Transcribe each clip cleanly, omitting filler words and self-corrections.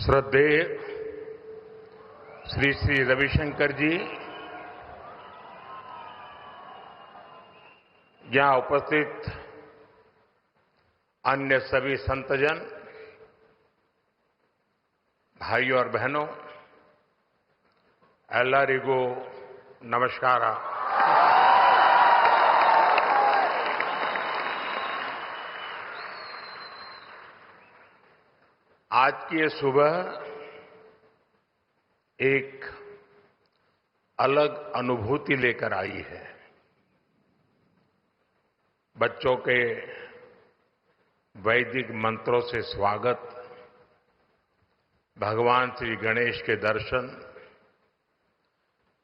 श्रद्धेय श्री श्री रविशंकर जी, यहां उपस्थित अन्य सभी संतजन, भाइयों और बहनों, एल्लारिगो नमस्कार। आज की ये सुबह एक अलग अनुभूति लेकर आई है। बच्चों के वैदिक मंत्रों से स्वागत, भगवान श्री गणेश के दर्शन,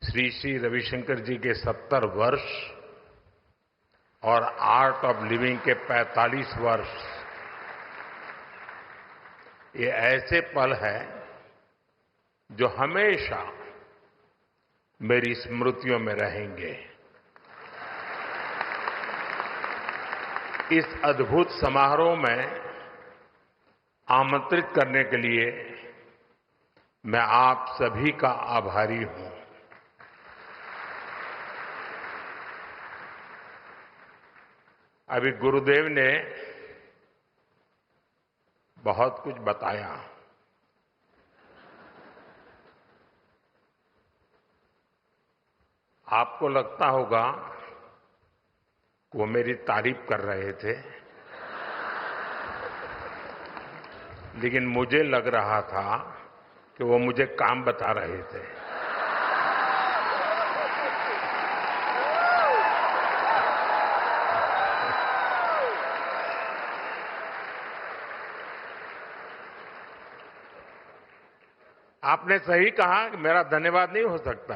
श्री श्री रविशंकर जी के 70 वर्ष और आर्ट ऑफ लिविंग के 45 वर्ष, ये ऐसे पल हैं जो हमेशा मेरी स्मृतियों में रहेंगे। इस अद्भुत समारोह में आमंत्रित करने के लिए मैं आप सभी का आभारी हूं। अभी गुरुदेव ने बहुत कुछ बताया। आपको लगता होगा कि वो मेरी तारीफ कर रहे थे, लेकिन मुझे लग रहा था कि वो मुझे काम बता रहे थे। आपने सही कहा कि मेरा धन्यवाद नहीं हो सकता।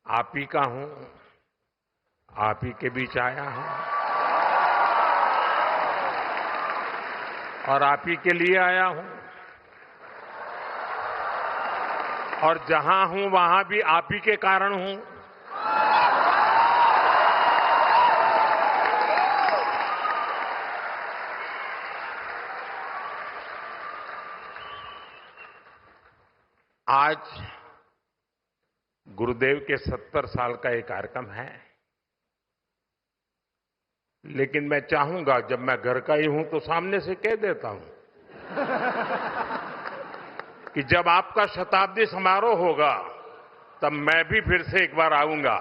आप ही का हूं, आप ही के बीच आया हूं और आप ही के लिए आया हूं, और जहां हूं वहां भी आप ही के कारण हूं। आज गुरुदेव के 70 साल का एक कार्यक्रम है, लेकिन मैं चाहूंगा, जब मैं घर का ही हूं तो सामने से कह देता हूं कि जब आपका शताब्दी समारोह होगा तब मैं भी फिर से एक बार आऊंगा।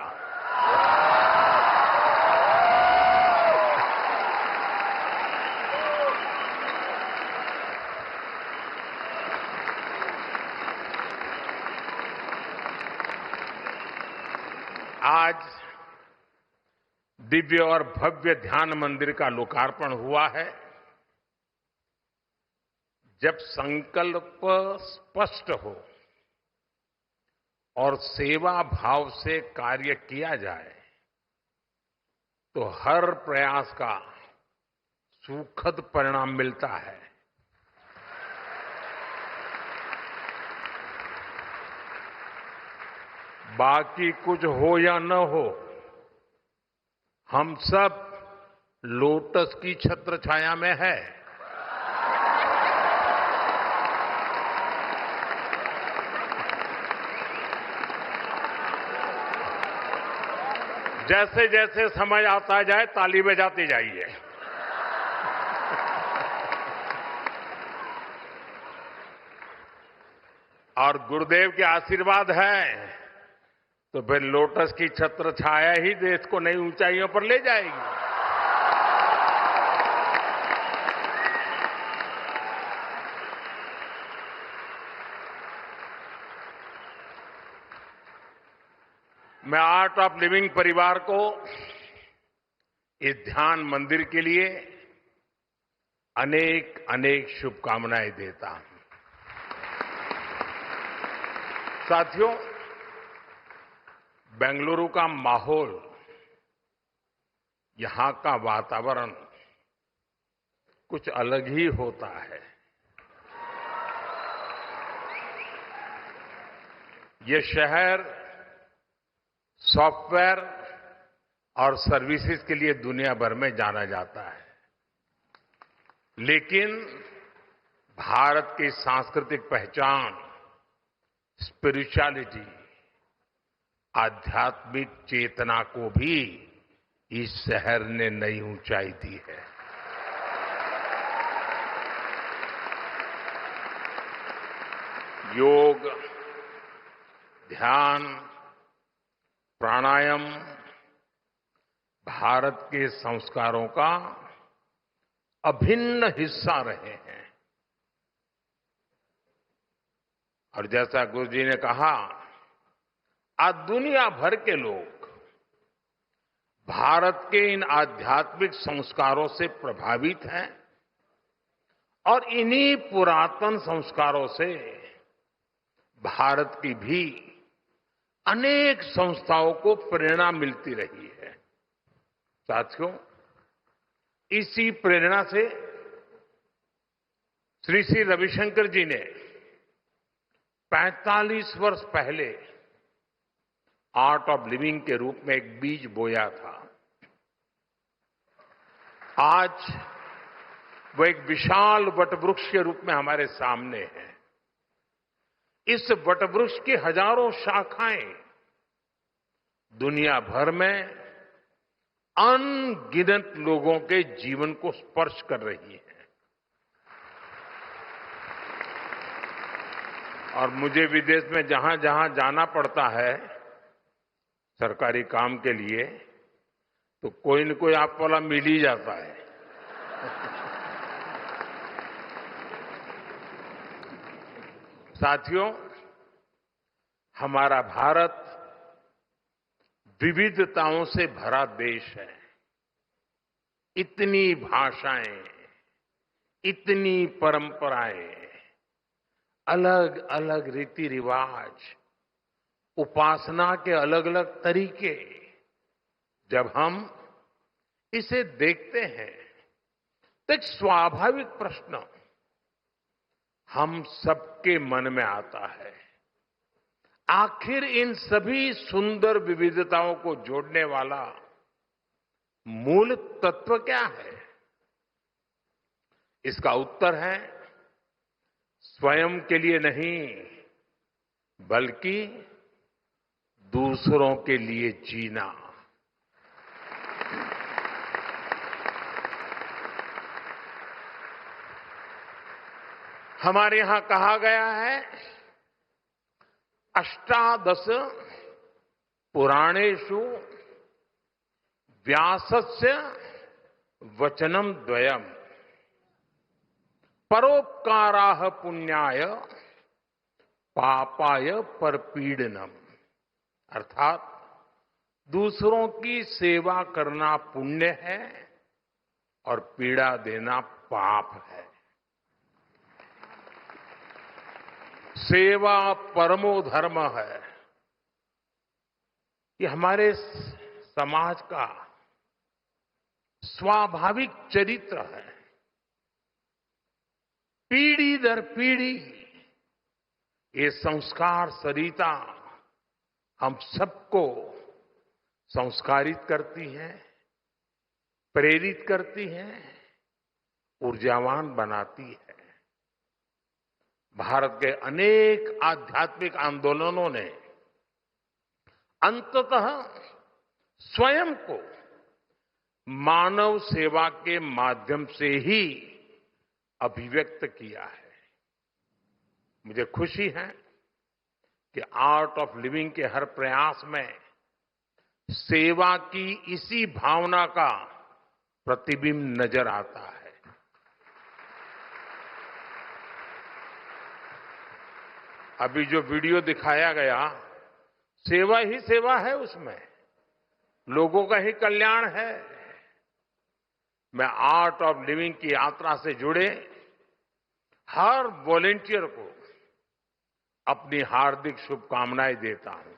आज दिव्य और भव्य ध्यान मंदिर का लोकार्पण हुआ है। जब संकल्प स्पष्ट हो और सेवा भाव से कार्य किया जाए तो हर प्रयास का सुखद परिणाम मिलता है। बाकी कुछ हो या न हो, हम सब लोटस की छत्र छाया में है। जैसे जैसे समय आता जाए ताली बजाते जाइए। और गुरुदेव के आशीर्वाद है तो फिर लोटस की छत्र छाया ही देश को नई ऊंचाइयों पर ले जाएगी। मैं आर्ट ऑफ लिविंग परिवार को इस ध्यान मंदिर के लिए अनेक अनेक शुभकामनाएं देता हूं। साथियों, बेंगलुरु का माहौल, यहां का वातावरण कुछ अलग ही होता है। ये शहर सॉफ्टवेयर और सर्विसेज के लिए दुनिया भर में जाना जाता है, लेकिन भारत की सांस्कृतिक पहचान, स्पिरिचुअलिटी, आध्यात्मिक चेतना को भी इस शहर ने नई ऊंचाई दी है। योग, ध्यान, प्राणायाम भारत के संस्कारों का अभिन्न हिस्सा रहे हैं। और जैसा गुरुजी ने कहा, आज दुनिया भर के लोग भारत के इन आध्यात्मिक संस्कारों से प्रभावित हैं और इन्हीं पुरातन संस्कारों से भारत की भी अनेक संस्थाओं को प्रेरणा मिलती रही है। साथियों, इसी प्रेरणा से श्री श्री रविशंकर जी ने 45 वर्ष पहले आर्ट ऑफ लिविंग के रूप में एक बीज बोया था। आज वो एक विशाल वटवृक्ष के रूप में हमारे सामने है। इस वटवृक्ष की हजारों शाखाएं दुनिया भर में अनगिनत लोगों के जीवन को स्पर्श कर रही है। और मुझे विदेश में जहां जहां जाना पड़ता है सरकारी काम के लिए, तो कोई न कोई आप वाला मिल ही जाता है। साथियों, हमारा भारत विविधताओं से भरा देश है। इतनी भाषाएं, इतनी परंपराएं, अलग अलग रीति रिवाज, उपासना के अलग अलग तरीके, जब हम इसे देखते हैं तो एक स्वाभाविक प्रश्न हम सबके मन में आता है, आखिर इन सभी सुंदर विविधताओं को जोड़ने वाला मूल तत्व क्या है? इसका उत्तर है स्वयं के लिए नहीं, बल्कि दूसरों के लिए जीना। हमारे यहां कहा गया है, अष्टादश पुराणेषु व्यासस्य वचनम द्वयम परोपकाराः पुण्याय पापाय परपीडनम। अर्थात दूसरों की सेवा करना पुण्य है और पीड़ा देना पाप है। सेवा परमो धर्म है। ये हमारे समाज का स्वाभाविक चरित्र है। पीढ़ी दर पीढ़ी ये संस्कार सरिता हम सबको संस्कारित करती है, प्रेरित करती है, ऊर्जावान बनाती है। भारत के अनेक आध्यात्मिक आंदोलनों ने अंततः स्वयं को मानव सेवा के माध्यम से ही अभिव्यक्त किया है। मुझे खुशी है कि आर्ट ऑफ लिविंग के हर प्रयास में सेवा की इसी भावना का प्रतिबिंब नजर आता है। अभी जो वीडियो दिखाया गया, सेवा ही सेवा है, उसमें लोगों का ही कल्याण है। मैं आर्ट ऑफ लिविंग की यात्रा से जुड़े हर वॉलेंटियर को अपनी हार्दिक शुभकामनाएं देता हूं।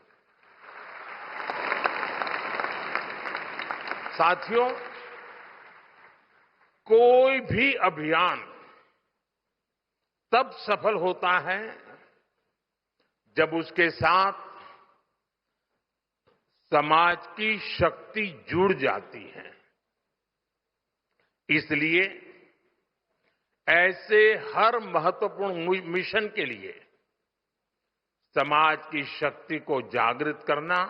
साथियों, कोई भी अभियान तब सफल होता है जब उसके साथ समाज की शक्ति जुड़ जाती है। इसलिए ऐसे हर महत्वपूर्ण मिशन के लिए समाज की शक्ति को जागृत करना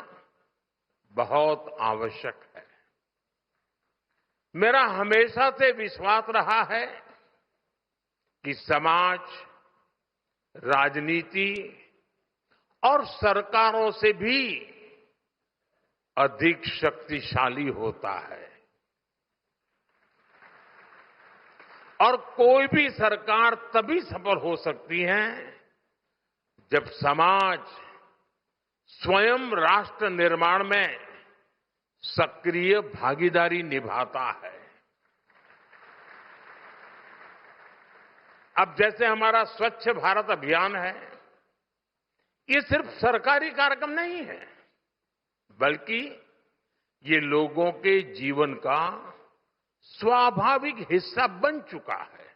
बहुत आवश्यक है। मेरा हमेशा से विश्वास रहा है कि समाज, राजनीति और सरकारों से भी अधिक शक्तिशाली होता है और कोई भी सरकार तभी सफल हो सकती है जब समाज स्वयं राष्ट्र निर्माण में सक्रिय भागीदारी निभाता है। अब जैसे हमारा स्वच्छ भारत अभियान है, ये सिर्फ सरकारी कार्यक्रम नहीं है, बल्कि ये लोगों के जीवन का स्वाभाविक हिस्सा बन चुका है।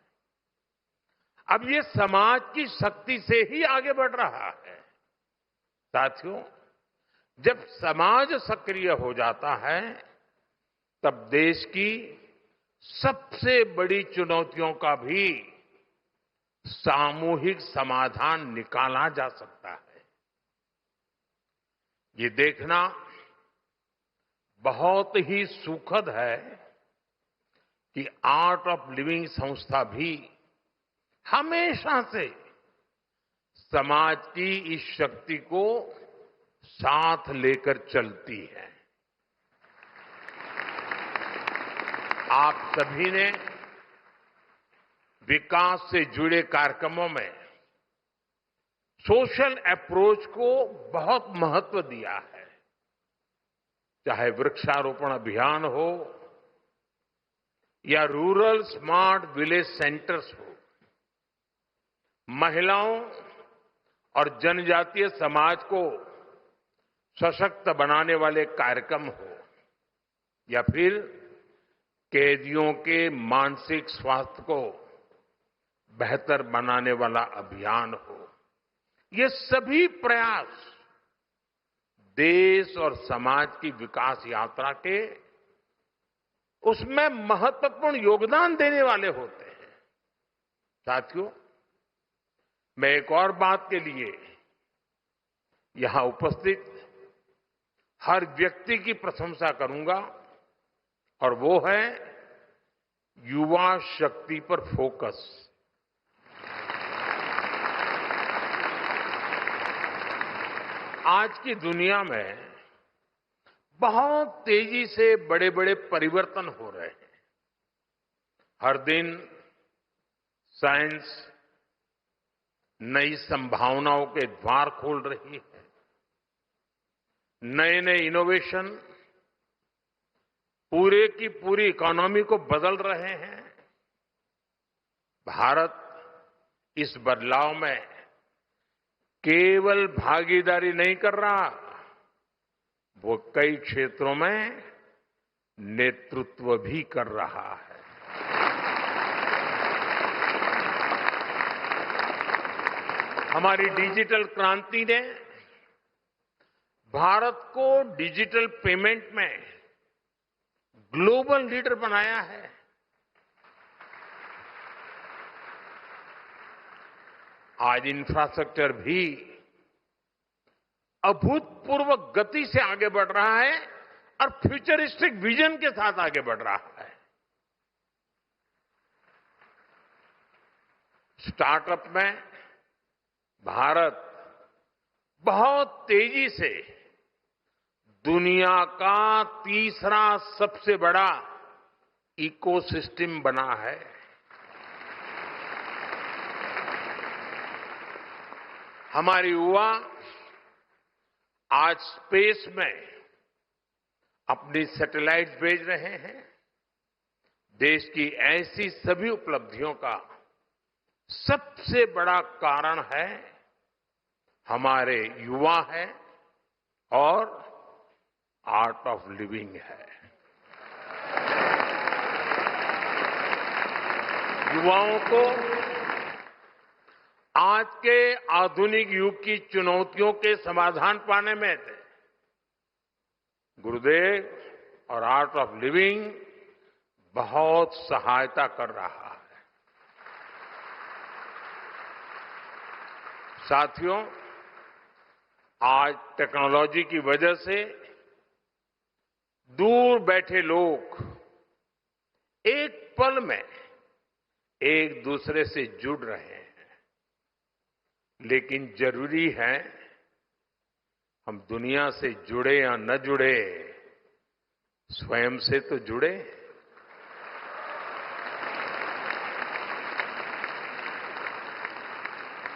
अब ये समाज की शक्ति से ही आगे बढ़ रहा है। साथियों, जब समाज सक्रिय हो जाता है, तब देश की सबसे बड़ी चुनौतियों का भी सामूहिक समाधान निकाला जा सकता है। ये देखना बहुत ही सुखद है कि आर्ट ऑफ लिविंग संस्था भी हमेशा से समाज की इस शक्ति को साथ लेकर चलती है। आप सभी ने विकास से जुड़े कार्यक्रमों में सोशल अप्रोच को बहुत महत्व दिया है, चाहे वृक्षारोपण अभियान हो या रूरल स्मार्ट विलेज सेंटर्स हो, महिलाओं और जनजातीय समाज को सशक्त बनाने वाले कार्यक्रम हो या फिर कैदियों के मानसिक स्वास्थ्य को बेहतर बनाने वाला अभियान हो, ये सभी प्रयास देश और समाज की विकास यात्रा के उसमें महत्वपूर्ण योगदान देने वाले होते हैं। साथियों, मैं एक और बात के लिए यहां उपस्थित हर व्यक्ति की प्रशंसा करूंगा और वो है युवा शक्ति पर फोकस। आज की दुनिया में बहुत तेजी से बड़े बड़े परिवर्तन हो रहे हैं। हर दिन साइंस नई संभावनाओं के द्वार खोल रही है। नए नए इनोवेशन पूरे की पूरी इकोनॉमी को बदल रहे हैं। भारत इस बदलाव में केवल भागीदारी नहीं कर रहा, वो कई क्षेत्रों में नेतृत्व भी कर रहा है। हमारी डिजिटल क्रांति ने भारत को डिजिटल पेमेंट में ग्लोबल लीडर बनाया है। आज इंफ्रास्ट्रक्चर भी अभूतपूर्व गति से आगे बढ़ रहा है और फ्यूचरिस्टिक विजन के साथ आगे बढ़ रहा है। स्टार्टअप में भारत बहुत तेजी से दुनिया का तीसरा सबसे बड़ा इकोसिस्टम बना है। हमारे युवा आज स्पेस में अपनी सैटेलाइट भेज रहे हैं। देश की ऐसी सभी उपलब्धियों का सबसे बड़ा कारण है हमारे युवा है और आर्ट ऑफ लिविंग है। युवाओं को आज के आधुनिक युग की चुनौतियों के समाधान पाने में गुरुदेव और आर्ट ऑफ लिविंग बहुत सहायता कर रहा है। साथियों, आज टेक्नोलॉजी की वजह से दूर बैठे लोग एक पल में एक दूसरे से जुड़ रहे हैं, लेकिन जरूरी है हम दुनिया से जुड़े या न जुड़े, स्वयं से तो जुड़े।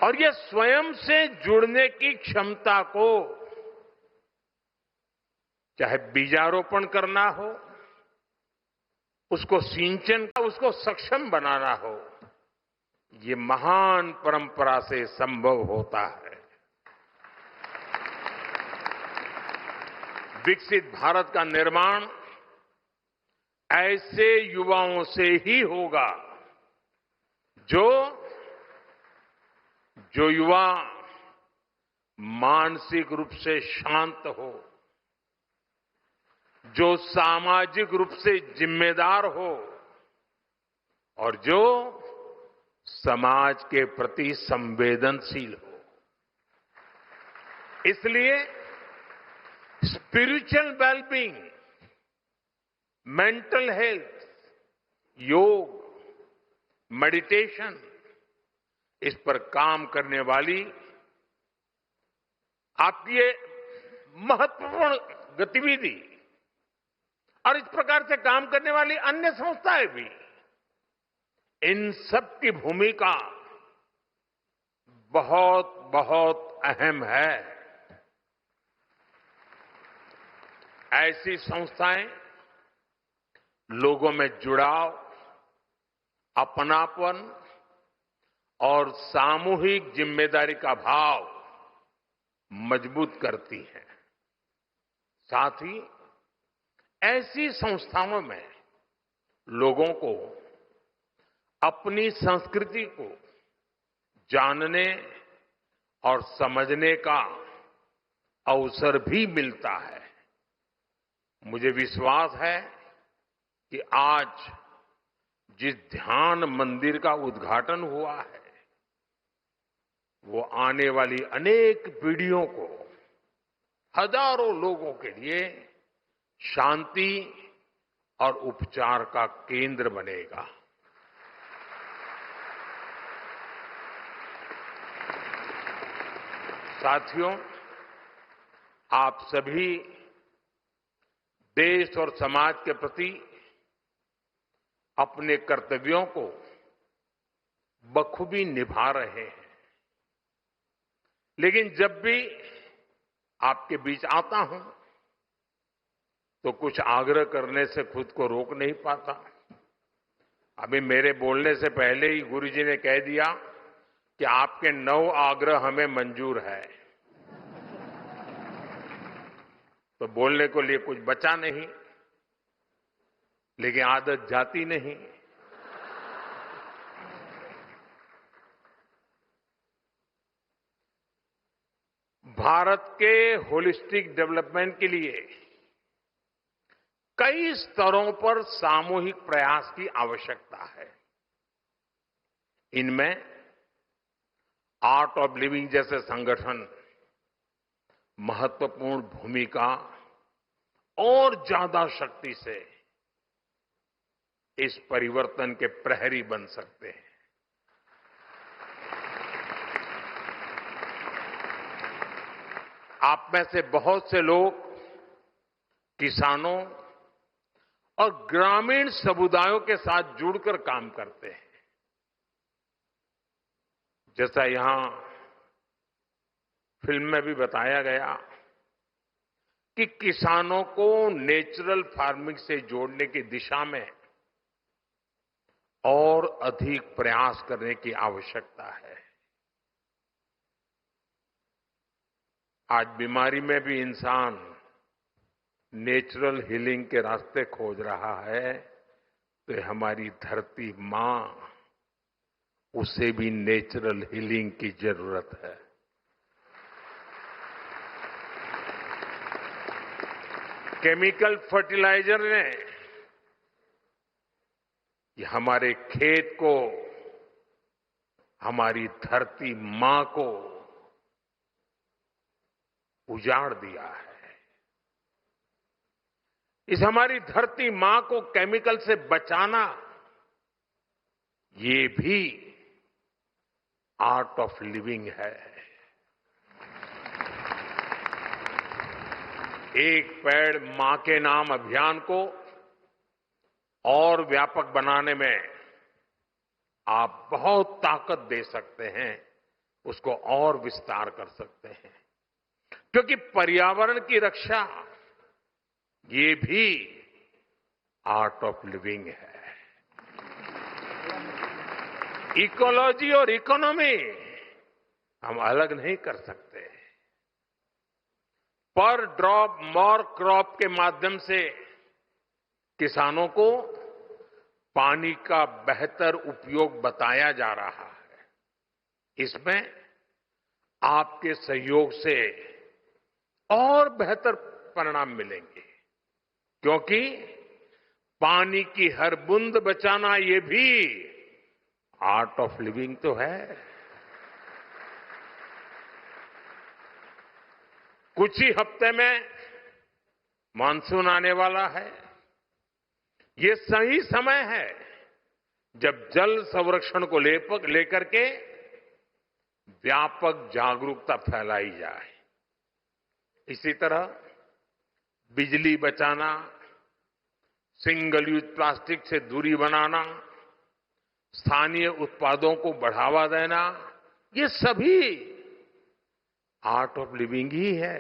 और ये स्वयं से जुड़ने की क्षमता को चाहे बीजारोपण करना हो, उसको सिंचन का, उसको सक्षम बनाना हो, ये महान परंपरा से संभव होता है। विकसित भारत का निर्माण ऐसे युवाओं से ही होगा जो युवा मानसिक रूप से शांत हो, जो सामाजिक रूप से जिम्मेदार हो और जो समाज के प्रति संवेदनशील हो। इसलिए स्पिरिचुअल वेलबींग, मेंटल हेल्थ, योग, मेडिटेशन, इस पर काम करने वाली आपकी ये महत्वपूर्ण गतिविधि और इस प्रकार से काम करने वाली अन्य संस्थाएं भी, इन सब की भूमिका बहुत बहुत अहम है। ऐसी संस्थाएं लोगों में जुड़ाव, अपनापन और सामूहिक जिम्मेदारी का भाव मजबूत करती हैं। साथ ही ऐसी संस्थाओं में लोगों को अपनी संस्कृति को जानने और समझने का अवसर भी मिलता है। मुझे विश्वास है कि आज जिस ध्यान मंदिर का उद्घाटन हुआ है, वो आने वाली अनेक पीढ़ियों को, हजारों लोगों के लिए शांति और उपचार का केंद्र बनेगा। साथियों, आप सभी देश और समाज के प्रति अपने कर्तव्यों को बखूबी निभा रहे हैं, लेकिन जब भी आपके बीच आता हूं तो कुछ आग्रह करने से खुद को रोक नहीं पाता। अभी मेरे बोलने से पहले ही गुरुजी ने कह दिया कि आपके 9 आग्रह हमें मंजूर है, तो बोलने को लिए कुछ बचा नहीं, लेकिन आदत जाती नहीं। भारत के होलिस्टिक डेवलपमेंट के लिए कई स्तरों पर सामूहिक प्रयास की आवश्यकता है। इनमें आर्ट ऑफ लिविंग जैसे संगठन महत्वपूर्ण भूमिका और ज्यादा शक्ति से इस परिवर्तन के प्रहरी बन सकते हैं। आप में से बहुत से लोग किसानों और ग्रामीण समुदायों के साथ जुड़कर काम करते हैं। जैसा यहां फिल्म में भी बताया गया कि किसानों को नेचुरल फार्मिंग से जोड़ने की दिशा में और अधिक प्रयास करने की आवश्यकता है। आज बीमारी में भी इंसान नेचुरल हीलिंग के रास्ते खोज रहा है, तो ये हमारी धरती मां, उसे भी नेचुरल हीलिंग की जरूरत है। केमिकल फर्टिलाइजर ने ये हमारे खेत को, हमारी धरती मां को उजाड़ दिया है। इस हमारी धरती मां को केमिकल से बचाना, ये भी आर्ट ऑफ लिविंग है। एक पेड़ मां के नाम अभियान को और व्यापक बनाने में आप बहुत ताकत दे सकते हैं, उसको और विस्तार कर सकते हैं, क्योंकि पर्यावरण की रक्षा ये भी आर्ट ऑफ लिविंग है। इकोलॉजी और इकोनॉमी हम अलग नहीं कर सकते। पर ड्रॉप मोर क्रॉप के माध्यम से किसानों को पानी का बेहतर उपयोग बताया जा रहा है। इसमें आपके सहयोग से और बेहतर परिणाम मिलेंगे, क्योंकि पानी की हर बूंद बचाना ये भी आर्ट ऑफ लिविंग तो है। कुछ ही हफ्ते में मानसून आने वाला है। ये सही समय है जब जल संरक्षण को लेकर के व्यापक जागरूकता फैलाई जाए। इसी तरह बिजली बचाना, सिंगल यूज प्लास्टिक से दूरी बनाना, स्थानीय उत्पादों को बढ़ावा देना, ये सभी आर्ट ऑफ लिविंग ही है।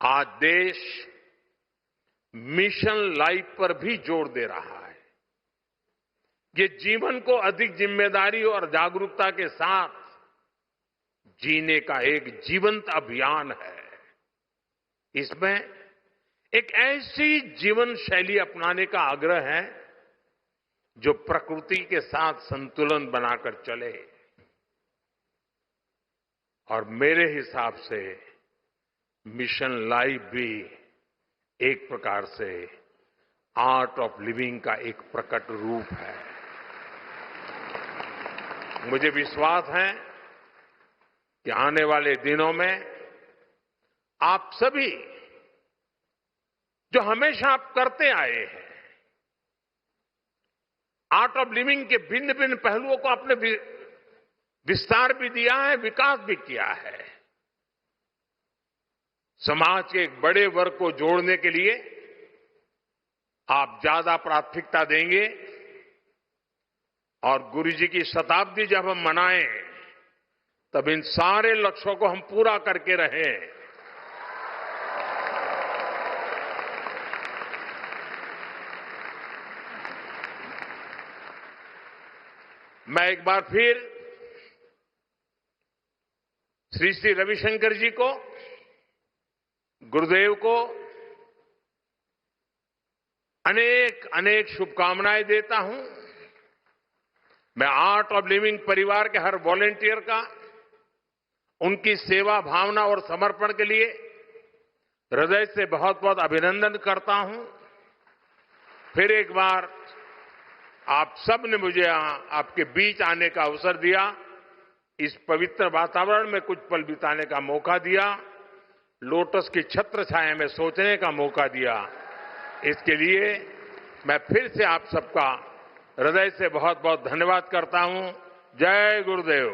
आज देश मिशन लाइफ पर भी जोर दे रहा है। ये जीवन को अधिक जिम्मेदारी और जागरूकता के साथ जीने का एक जीवंत अभियान है। इसमें एक ऐसी जीवन शैली अपनाने का आग्रह है जो प्रकृति के साथ संतुलन बनाकर चले। और मेरे हिसाब से मिशन लाइफ भी एक प्रकार से आर्ट ऑफ लिविंग का एक प्रकट रूप है। मुझे विश्वास है कि आने वाले दिनों में आप सभी जो हमेशा आप करते आए हैं, आर्ट ऑफ लिविंग के भिन्न भिन्न पहलुओं को आपने विस्तार भी दिया है, विकास भी किया है। समाज के एक बड़े वर्ग को जोड़ने के लिए आप ज्यादा प्राथमिकता देंगे और गुरुजी की शताब्दी जब हम मनाएं तब इन सारे लक्ष्यों को हम पूरा करके रहें। मैं एक बार फिर श्री श्री रविशंकर जी को, गुरुदेव को अनेक अनेक शुभकामनाएं देता हूं। मैं आर्ट ऑफ लिविंग परिवार के हर वॉलंटियर का उनकी सेवा भावना और समर्पण के लिए हृदय से बहुत बहुत अभिनंदन करता हूं। फिर एक बार आप सब ने मुझे आपके बीच आने का अवसर दिया, इस पवित्र वातावरण में कुछ पल बिताने का मौका दिया, लोटस की छत्र छाया में सोचने का मौका दिया। इसके लिए मैं फिर से आप सबका हृदय से बहुत बहुत धन्यवाद करता हूं। जय गुरुदेव।